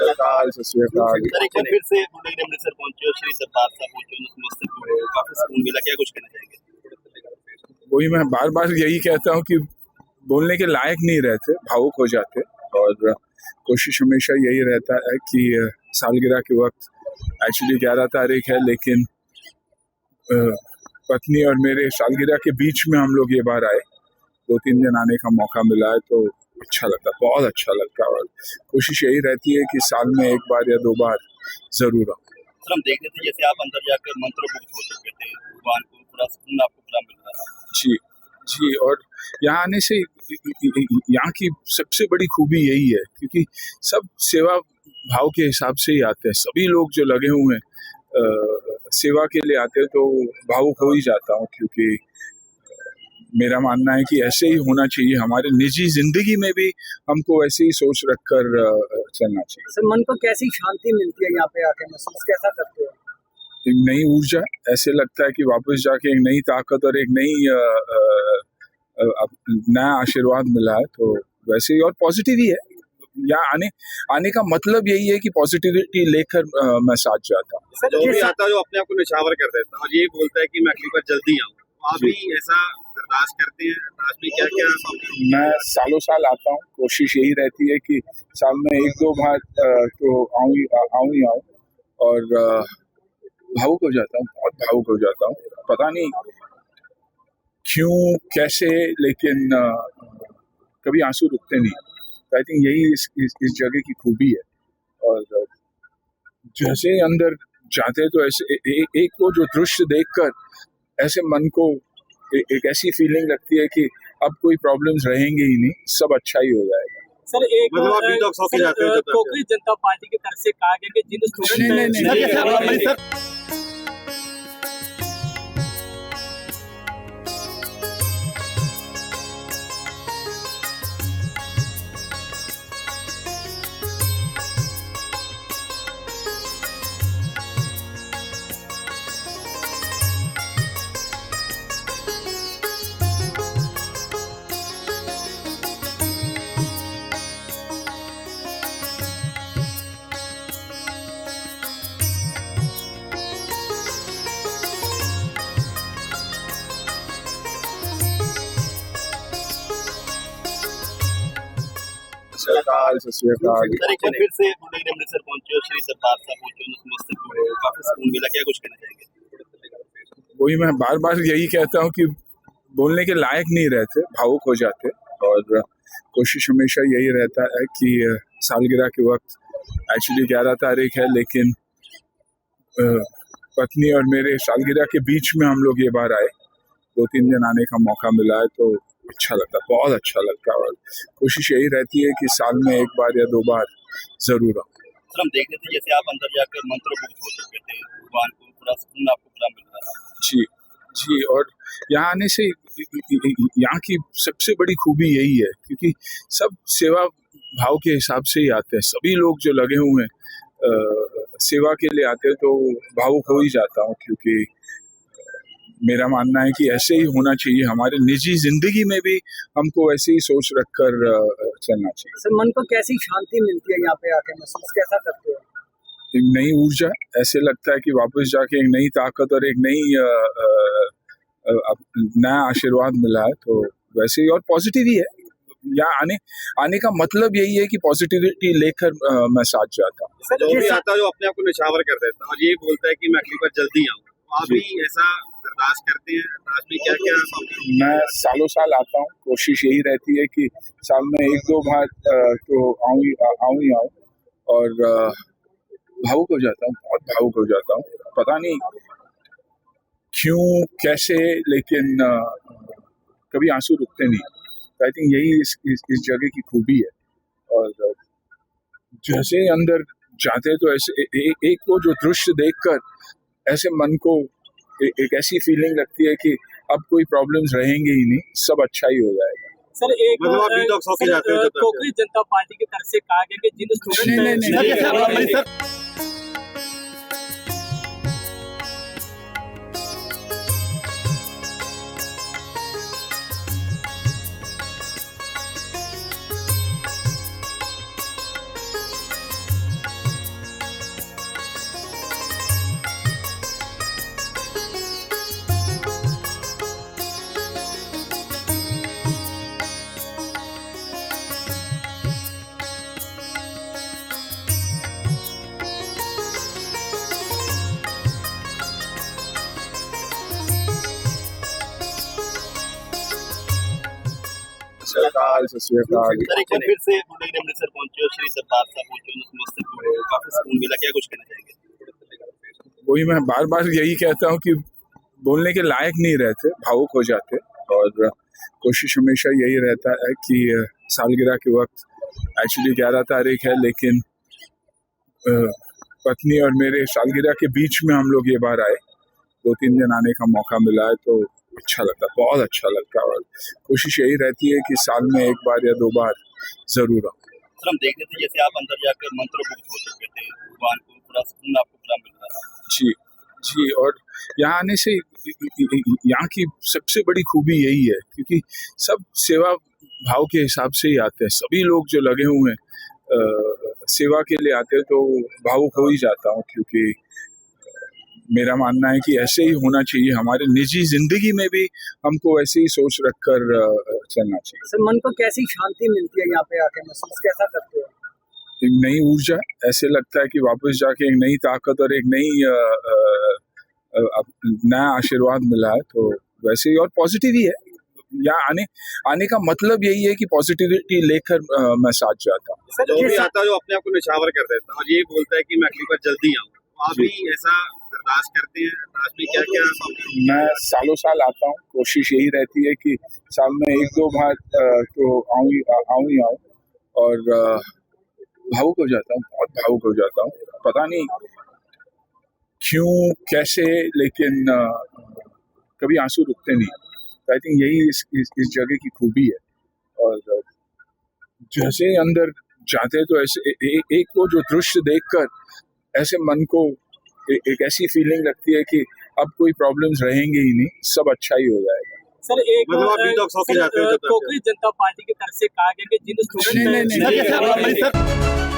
सरकार सत श्री अकाल। सर एक बार फिर से पूर्णगिरी अमृतसर पहुंचे हो, श्री दरबार साहब पहुंचे हो, नतमस्तक हुए, काफी सुकून मिला, क्या कुछ कहना चाहेंगे? वही मैं बार बार यही कहता हूँ कि बोलने के लायक नहीं रहते, भावुक हो जाते। और कोशिश हमेशा यही रहता है कि सालगिरह के वक्त एक्चुअली 11 तारीख है, लेकिन पत्नी और मेरे सालगिरह के बीच में हम लोग ये बार आए, 2-3 दिन आने का मौका मिला है, तो अच्छा लगता, बहुत अच्छा लगता। और कोशिश यही रहती है कि साल में 1 बार या 2 बार जरूर आऊं। सर हम देख रहे थे जैसे आप अंदर जाकर मंत्रमुग्ध हो चुके थे, भगवान को पूरा सुकून आपको पूरा मिल रहा था। जी जी, और यहाँ आने से यहाँ की सबसे बड़ी खूबी यही है, क्योंकि सब सेवा भाव के हिसाब से ही आते हैं। सभी लोग जो लगे हुए हैं सेवा के लिए आते हैं, तो भावुक हो ही जाता हूँ, क्योंकि मेरा मानना है कि ऐसे ही होना चाहिए। हमारे निजी जिंदगी में भी हमको ऐसे ही सोच रखकर चलना चाहिए। सर मन को कैसी शांति मिलती है यहाँ पे आके, महसूस कैसा करते हो? एक नई ऊर्जा, ऐसे लगता है कि वापस जाके एक नई ताकत और एक नई नया आशीर्वाद मिला है, तो वैसे ही। और पॉजिटिव ही है, यहाँ आने का मतलब यही है कि पॉजिटिविटी लेकर मैं साथ जाता हूँ। जो भी आता है जो अपने आप को निछावर कर देता है और ये बोलता है कि मैं अगली बार जल्दी आऊँ, आप भी ऐसा अरदास करते हैं? अरदास में क्या क्या? मैं सालों साल आता हूँ, कोशिश यही रहती है कि साल में 1-2 बार तो आऊँ ही आऊँ। और भावुक हो जाता हूँ, बहुत भावुक हो जाता हूँ, पता नहीं क्यों कैसे, लेकिन कभी आंसू रुकते नहीं। आई थिंक यही इस जगह की खूबी है। और जैसे अंदर जाते तो ऐसे एक वो जो दृश्य देखकर ऐसे मन को एक ऐसी फीलिंग लगती है कि अब कोई प्रॉब्लम्स रहेंगे ही नहीं, सब अच्छा ही हो जाएगा। सर एक मतलब कोकरी जनता पार्टी की तरफ से कहा गया कि जिन स्टूडेंट सरकार सत श्री अकाल। सर एक बार फिर से पूर्णगिरी अमृतसर पहुंचे हो, श्री दरबार साहब पहुंचे हो, नतमस्तक हुए, काफी सुकून मिला, क्या कुछ कहना चाहेंगे? वही मैं बार बार यही कहता हूँ कि बोलने के लायक नहीं रहते, भावुक हो जाते। और कोशिश हमेशा यही रहता है कि सालगिरह के वक्त एक्चुअली 11 तारीख है, लेकिन पत्नी और मेरे सालगिरह के बीच में हम लोग ये बार आए, 2-3 दिन आने का मौका मिला है, तो अच्छा लगता, बहुत अच्छा लगता। और कोशिश यही रहती है कि साल में 1 बार या 2 बार जरूर आऊं। सर हम देख रहे थे जैसे आप अंदर जाकर मंत्रमुग्ध हो चुके थे, भगवान को पूरा सुकून आपको पूरा मिल रहा था। जी जी, और यहाँ आने से यहाँ की सबसे बड़ी खूबी यही है, क्योंकि सब सेवा भाव के हिसाब से ही आते हैं। सभी लोग जो लगे हुए हैं सेवा के लिए आते हैं, तो भावुक हो ही जाता हूँ, क्योंकि मेरा मानना है कि ऐसे ही होना चाहिए। हमारे निजी जिंदगी में भी हमको ऐसे ही सोच रखकर चलना चाहिए। सर मन को कैसी शांति मिलती है यहाँ पे आके, महसूस कैसा करते हो? एक नई ऊर्जा, ऐसे लगता है कि वापस जाके एक नई ताकत और एक नई नया आशीर्वाद मिला है, तो वैसे ही। और पॉजिटिव ही है, यहाँ आने का मतलब यही है कि पॉजिटिविटी लेकर मैं साथ जाता हूँ। जो भी आता है जो अपने आप को निछावर कर देता है और ये बोलता है कि मैं अगली बार जल्दी आऊँ, आप भी ऐसा अरदास करते हैं? अरदास में क्या क्या? मैं सालों साल आता हूँ, कोशिश यही रहती है कि साल में 1-2 बार तो आऊँ ही आऊँ। और भावुक हो जाता हूँ, बहुत भावुक हो जाता हूँ, पता नहीं क्यों कैसे, लेकिन कभी आंसू रुकते नहीं। आई थिंक यही इस जगह की खूबी है। और जैसे अंदर जाते तो ऐसे एक वो जो दृश्य देखकर ऐसे मन को एक ऐसी फीलिंग लगती है कि अब कोई प्रॉब्लम्स रहेंगे ही नहीं, सब अच्छा ही हो जाएगा। सर एक मतलब कोकरी जनता पार्टी की तरफ से कहा गया कि जिन स्टूडेंट श्री अकाल, सत श्री अकाल। सर एक बार फिर से पूर्णगिरी अमृतसर पहुंचे हो, श्री दरबार साहब पहुंचे हो, नतमस्तक हुए हो, काफी सुकून मिला, क्या कुछ कहना चाहेंगे? वही मैं बार बार यही कहता हूँ कि बोलने के लायक नहीं रहते, भावुक हो जाते। और कोशिश हमेशा यही रहता है कि सालगिरह के वक्त एक्चुअली 11 तारीख है, लेकिन पत्नी और मेरे सालगिरह के बीच में हम लोग ये बार आए, 2-3 दिन आने का मौका मिला है, तो अच्छा लगता, बहुत अच्छा लगता। और कोशिश यही रहती है कि साल में 1 बार या 2 बार जरूर आओ। सर हम देख रहे थे जैसे आप अंदर जाकर मंत्रमुग्ध हो चुके थे, भगवान को पूरा सुकून आपको पूरा मिल रहा था। जी जी, और यहाँ आने से यहाँ की सबसे बड़ी खूबी यही है, क्योंकि सब सेवा भाव के हिसाब से ही आते हैं। सभी लोग जो लगे हुए हैं सेवा के लिए आते हैं, तो भावुक हो ही जाता हूँ, क्योंकि मेरा मानना है कि ऐसे ही होना चाहिए। हमारे निजी जिंदगी में भी हमको ऐसे ही सोच रखकर चलना चाहिए। सर मन को कैसी शांति मिलती है यहाँ पे आके, महसूस कैसा करते हो? एक नई ऊर्जा, ऐसे लगता है कि वापस जाके एक नई ताकत और एक नई नया आशीर्वाद मिला है, तो वैसे ही और पॉजिटिव ही है। यहाँ आने का मतलब यही है कि पॉजिटिविटी लेकर मैं साथ जाता हूँ। जो भी आता है जो अपने आप को निछावर कर देता है और ये बोलता है कि मैं अगली बार जल्दी आऊँ, आप भी ऐसा अरदास करते हैं? अरदास में क्या क्या? मैं सालों साल आता हूँ, कोशिश यही रहती है कि साल में 1-2 बार तो आऊँ ही आऊँ। और भावुक हो जाता हूँ, बहुत भावुक हो जाता हूँ, पता नहीं क्यों कैसे, लेकिन कभी आंसू रुकते नहीं। तो आई थिंक यही इस जगह की खूबी है। और जैसे अंदर जाते हैं तो ऐसे एक वो जो दृश्य देखकर ऐसे मन को एक ऐसी फीलिंग लगती है कि अब कोई प्रॉब्लम्स रहेंगे ही नहीं, सब अच्छा ही हो जाएगा। सर एक मतलब आप डिटॉक्स होके जाते हो? कोकणी जनता पार्टी की तरफ से कहा गया कि जिन स्टूडेंट नहीं।